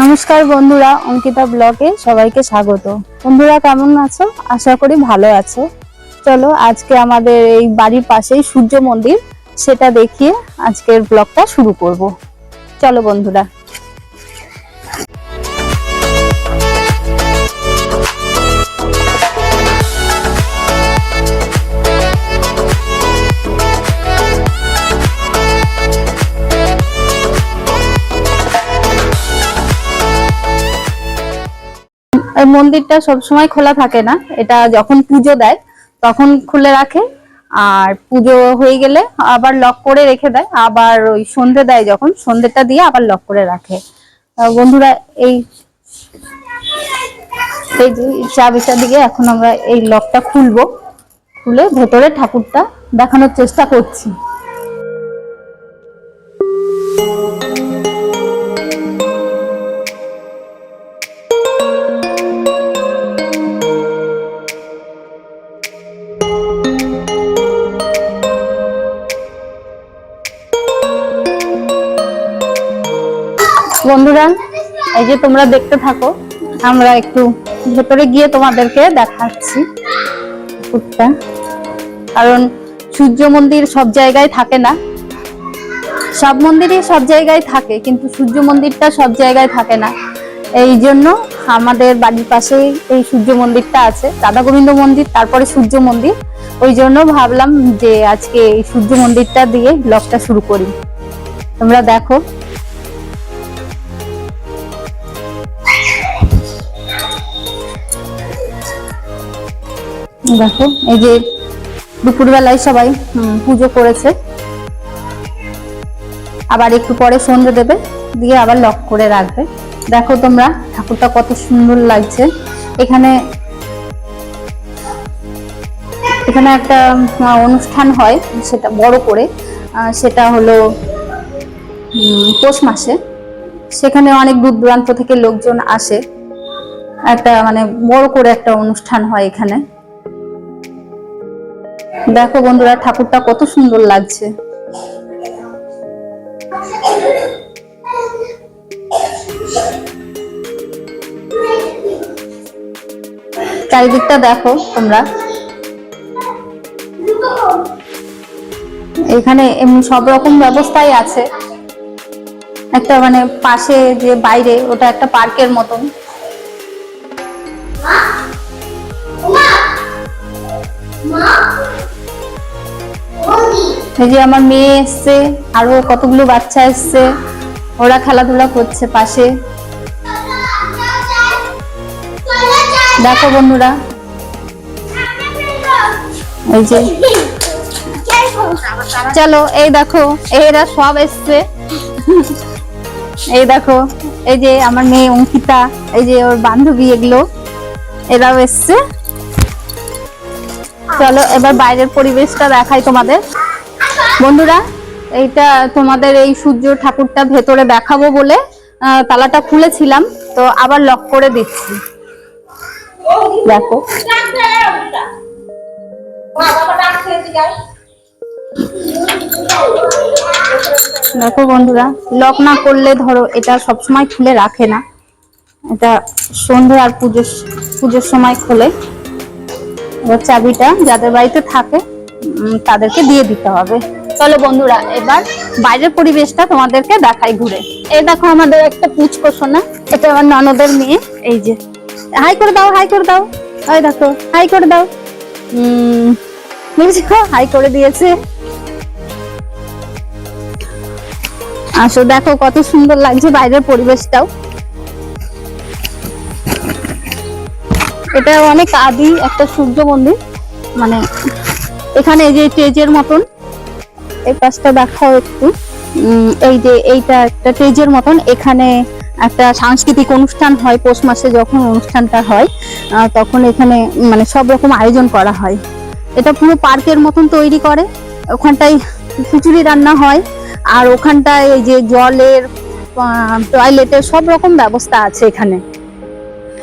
নমস্কার বন্ধুরা, অঙ্কিতা ব্লগে সবাইকে স্বাগত। বন্ধুরা কেমন আছো? আশা করি ভালো আছো। চলো আজকে আমাদের এই বাড়ির পাশেই সূর্য মন্দির, সেটা দেখিয়ে আজকের ব্লগটা শুরু করব। চলো বন্ধুরা। এই মন্দিরটা সবসময় খোলা থাকে না, এটা যখন পুজো দেয় তখন খুলে রাখে, আর পুজো হয়ে গেলে আবার লক করে রেখে দেয়। আবার ওই সন্ধে দেয়, যখন সন্ধেটা দিয়ে আবার লক করে রাখে। বন্ধুরা এই এই যে চাবিটা দিয়ে এখন আমরা এই লকটা খুলবো, খুলে ভেতরে ঠাকুরটা দেখানোর চেষ্টা করছি। বন্ধুরা এই যে তোমরা দেখতে থাকো, আমরা একটু ভেতরে গিয়ে তোমাদেরকে দেখাচ্ছি ঠাকুরটা। কারণ সূর্য মন্দির সব জায়গায় থাকে না, সব মন্দিরই সব জায়গায় থাকে, কিন্তু সূর্য মন্দিরটা সব জায়গায় থাকে না। এই জন্য আমাদের বাড়ির পাশেই এই সূর্য মন্দিরটা আছে, রাধা গোবিন্দ মন্দির, তারপরে সূর্য মন্দির। ওই জন্য ভাবলাম যে আজকে এই সূর্য মন্দিরটা দিয়ে ব্লগটা শুরু করি। তোমরা দেখো, দেখো এই যে দুপুরবেলায় সবাই পুজো করেছে, আবার একটু পরে সন্ধ্যে দেবে, দিয়ে আবার লক করে রাখবে। দেখো তোমরা ঠাকুরটা কত সুন্দর লাগছে। এখানে এখানে একটা অনুষ্ঠান হয়, সেটা বড় করে, সেটা হলো পৌষ মাসে। সেখানে অনেক দূর দূরান্ত থেকে লোকজন আসে, একটা মানে বড় করে একটা অনুষ্ঠান হয় এখানে। দেখো বন্ধুরা ঠাকুরটা কত সুন্দর লাগছে। চারিদিকটা দেখো তোমরা, এখানে এমনি সব রকম ব্যবস্থাই আছে। একটা মানে পাশে যে বাইরে, ওটা একটা পার্কের মতন। এই যে আমার মেয়ে এসছে, আরো কতগুলো বাচ্চা এসছে, ওরা খেলাধুলা করছে পাশে। দেখো বন্ধুরা এই যে, চলো এই দেখো এরা সব এসছে। এই দেখো এই যে আমার মেয়ে অঙ্কিতা, এই যে ওর বান্ধবী, এগুলো এরাও এসছে। চলো এবার বাইরের পরিবেশটা দেখাই তোমাদের। বন্ধুরা এইটা তোমাদের এই সূর্য ঠাকুরটা ভেতরে দেখাবো বলে তালাটা খুলেছিলাম, তো আবার লক করে দিচ্ছি। দেখো দেখো বন্ধুরা, লক না করলে ধরো এটা সবসময় খুলে রাখে না, এটা সন্ধে আর পুজোর সময় খোলে। এবার চাবিটা যাদের বাড়িতে থাকে তাদেরকে দিয়ে দিতে হবে। চলো বন্ধুরা এবার বাইরের পরিবেশটা তোমাদেরকে দেখাই ঘুরে। এই দেখো আমাদের একটা পুচকো সোনা, এটা আমার ননদের মেয়ে। এই যে হাই করে দাও, হাই করে দাও, ওই দেখো হাই করে দাও। হাই করে দিয়েছে। আসো দেখো কত সুন্দর লাগছে বাইরের পরিবেশটাও। এটা অনেক আদি একটা সূর্য মন্দির, মানে এখানে এই যে স্টেজের মতন, এই পাশটা দেখাও একটু। এই যে এইটা একটা স্টেজের মতন, এখানে একটা সাংস্কৃতিক অনুষ্ঠান হয় পৌষ মাসে। যখন অনুষ্ঠানটা হয় তখন এখানে মানে সব রকম আয়োজন করা হয়। এটা পুরো পার্কের মতন তৈরি করে, ওখানটায় খিচুড়ি রান্না হয়, আর ওখানটায় এই যে জলের, টয়লেটের সব রকম ব্যবস্থা আছে এখানে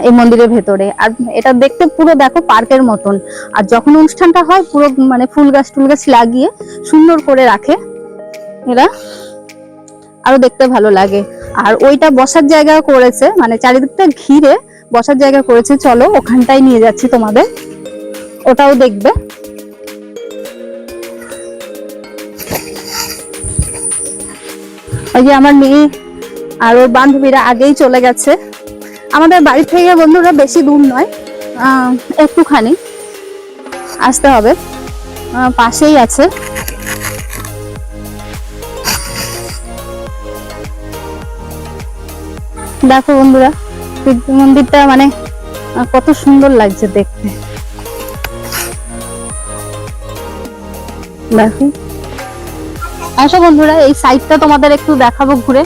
এই মন্দিরের ভেতরে। আর এটা দেখতে পুরো দেখো পার্কের মতন। আর যখন অনুষ্ঠানটা হয় পুরো মানে ফুল গাছ লাগিয়ে সুন্দর করে রাখে এরা, আরো দেখতে ভালো লাগে। আর ওইটা বসার জায়গা করেছে, মানে চারিদিকটা ঘিরে বসার জায়গা করেছে। চলো ওখানটাই নিয়ে যাচ্ছি তোমাদের, ওটাও দেখবে। ওই যে আমার মেয়ে আর ওর বান্ধবীরা আগেই চলে গেছে। আমাদের বাড়ি থেকে বন্ধুরা বেশি দূর নয়, একটুখানি আসতে হবে, পাশেই আছে। দেখো বন্ধুরা মন্দিরটা মানে কত সুন্দর লাগছে দেখতে। দেখো, আসো বন্ধুরা এই সাইডটা তোমাদের একটু দেখাবো ঘুরে।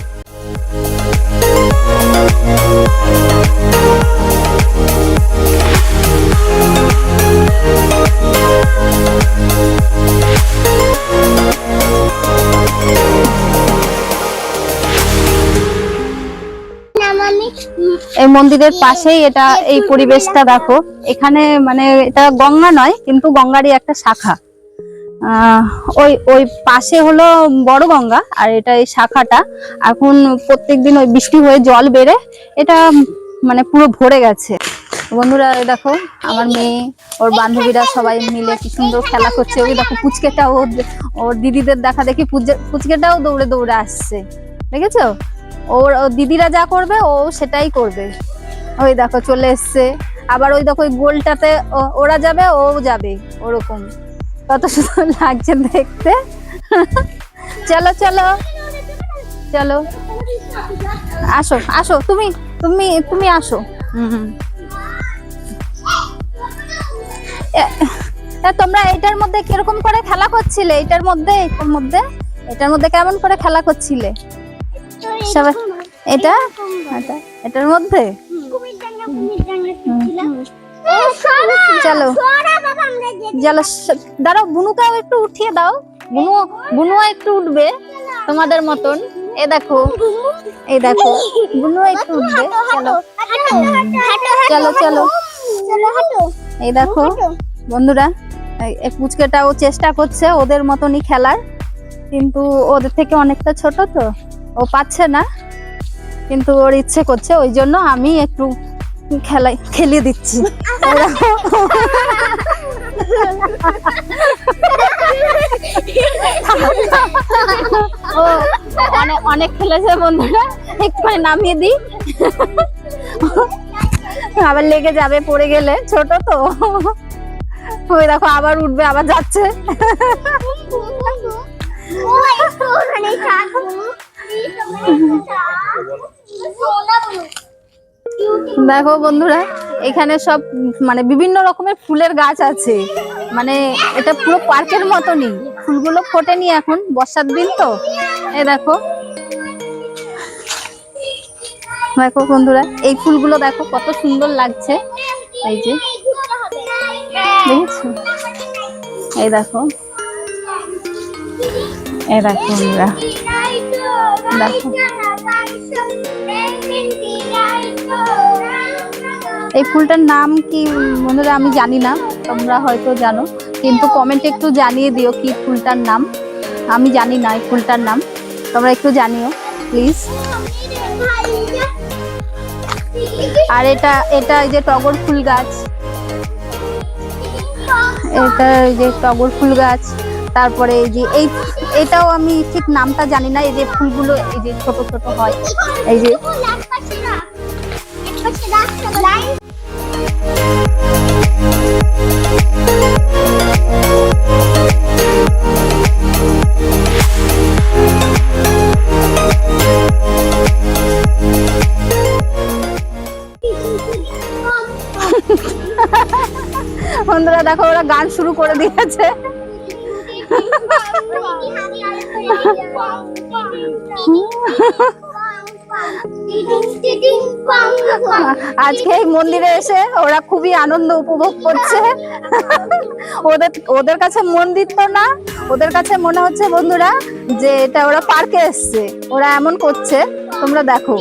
এই মন্দিরের পাশেই এটা, এই পরিবেশটা দেখো। এখানে মানে এটা গঙ্গা নয়, কিন্তু গঙ্গারই একটা শাখা। ওই ওই পাশে হলো বড় গঙ্গা, আর এটা এই শাখাটা। এখন প্রত্যেকদিন ওই বৃষ্টি হয়ে জল বেড়ে এটা মানে পুরো ভরে গেছে। বন্ধুরা দেখো আমার মেয়ে ওর বান্ধবীরা সবাই মিলে কি সুন্দর খেলা করছে। ওই দেখো পুচকেটা ওর দিদিদের দেখা দেখি পুচকেটাও দৌড়ে দৌড়ে আসছে, দেখেছো? ওর দিদিরা যা করবে ও সেটাই করবে। ওই দেখো চলে এসছে। আবার ওই দেখো ওই গোলটাতে ওরা যাবে, ও যাবে, ওরকম। কত সুন্দর লাগছে দেখতে। চলো চলো চলো, আসো আসো, তুমি তুমি তুমি আসো। তোমরা এটার মধ্যে কিরকম করে খেলা করছিলে? এটার মধ্যে কেমন করে খেলা করছিলে সবাই? এটার মধ্যে চলো চলো, দাঁড়াও বুনুকেও একটু উঠিয়ে দাও। বুনুও একটু উঠবে তোমাদের মতন। এই দেখো বুনুও একটু উঠবে। চলো চলো চলো, এই দেখো বন্ধুরা এই পুচকেটাও চেষ্টা করছে ওদের মতনই খেলার, কিন্তু ওদের থেকে অনেকটা ছোট তো ও পাচ্ছে না, কিন্তু ওর ইচ্ছে করছে, ওই জন্য আমি একটু খেলিয়ে দিচ্ছি। ও অনেক খেলেছে বন্ধুরা, একটু নামিয়ে দিই, আবার লেগে যাবে পড়ে গেলে, ছোট তো। ওই দেখো আবার উঠবে, আবার যাচ্ছে। দেখো বন্ধুরা এখানে সব মানে বিভিন্ন রকমের ফুলের গাছ আছে, মানে এটা পুরো পার্কের মতনই। ফুলগুলো ফোটেনি এখন, বর্ষার দিন তো। এই দেখো দেখো বন্ধুরা এই ফুলগুলো দেখো কত সুন্দর লাগছে। এই যে দেখছো, এই দেখো বন্ধুরা দেখো। এই ফুলটার নাম কি বন্ধুরা আমি জানি না, তোমরা হয়তো জানো, কিন্তু কমেন্টে একটু জানিয়ে দিও কি ফুলটার নাম। আমি জানি না এই ফুলটার নাম, তোমরা একটু জানিও প্লিজ। আর এটা এই যে টগর ফুল গাছ, এটা এই যে টগর ফুল গাছ। তারপরে এই যে এটাও আমি ঠিক নামটা জানি না। এই যে ফুলগুলো এই যে ছোট ছোট হয়, এই যে বন্ধুরা দেখো ওরা গান শুরু করে দিয়েছে। আজকে এই মন্দিরে এসে ওরা খুবই আনন্দ উপভোগ করছে। ওদের কাছে মন্দির তো না, ওদের কাছে মনে হচ্ছে বন্ধুরা যে এটা ওরা পার্কে এসছে। ওরা এমন করছে তোমরা দেখো,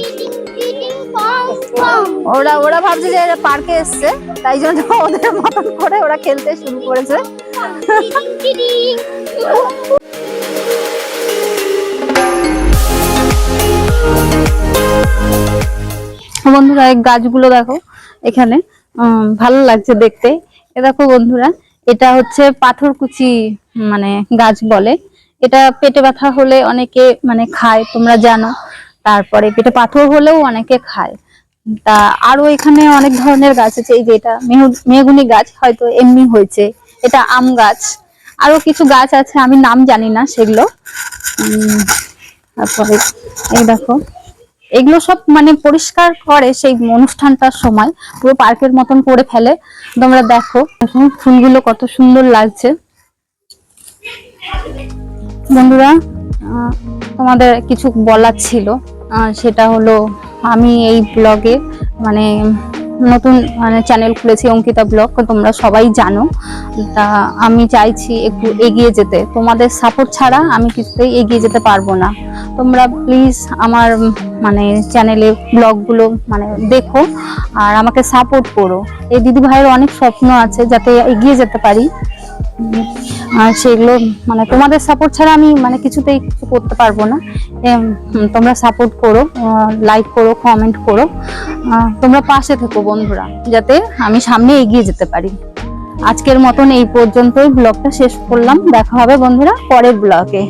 ওরা ভাবছে যে এরা পার্কে এসছে, তাই জন্য ওদের মতন করে ওরা খেলতে শুরু করেছে। বন্ধুরা এই গাছগুলো দেখো এখানে, ভালো লাগছে দেখতে। এ দেখো বন্ধুরা, এটা হচ্ছে পাথরকুচি মানে গাছ বলে। এটা পেটে ব্যথা হলে অনেকে মানে খায়, তোমরা জানো। তারপরে পেটে পাথর হলেও অনেকে খায়। তা আরো এখানে অনেক ধরনের গাছ আছে। এই যে এটা মেহগুনি গাছ, হয়তো এমনি হয়েছে। এটা আম গাছ, আরো কিছু গাছ আছে আমি নাম জানি না সেগুলো। তারপরে এই দেখো, এগুলো সব মানে পরিষ্কার করে সেই অনুষ্ঠানটার সময়, পুরো পার্কের মতন করে ফেলে। তোমরা দেখো এখন ফুলগুলো কত সুন্দর লাগছে। বন্ধুরা, তোমাদের কিছু বলার ছিল, সেটা হলো আমি এই ব্লগে মানে নতুন মানে চ্যানেল খুলেছি অঙ্কিতা ব্লগ, তোমরা সবাই জানো। তা আমি চাইছি একটু এগিয়ে যেতে, তোমাদের সাপোর্ট ছাড়া আমি কিছুতেই এগিয়ে যেতে পারবো না। তোমরা প্লিজ আমার মানে চ্যানেলে ব্লগগুলো মানে দেখো আর আমাকে সাপোর্ট করো। এই দিদি ভাইয়ের অনেক স্বপ্ন আছে যাতে এগিয়ে যেতে পারি, আর সেগুলো মানে তোমাদের সাপোর্ট ছাড়া আমি মানে কিছুতেই কিছু করতে পারবো না। তোমরা সাপোর্ট করো, লাইক করো, কমেন্ট করো, তোমরা পাশে থেকো বন্ধুরা, যাতে আমি সামনে এগিয়ে যেতে পারি। আজকের মতন এই পর্যন্তই ব্লগটা শেষ করলাম। দেখা হবে বন্ধুরা পরের ব্লগে।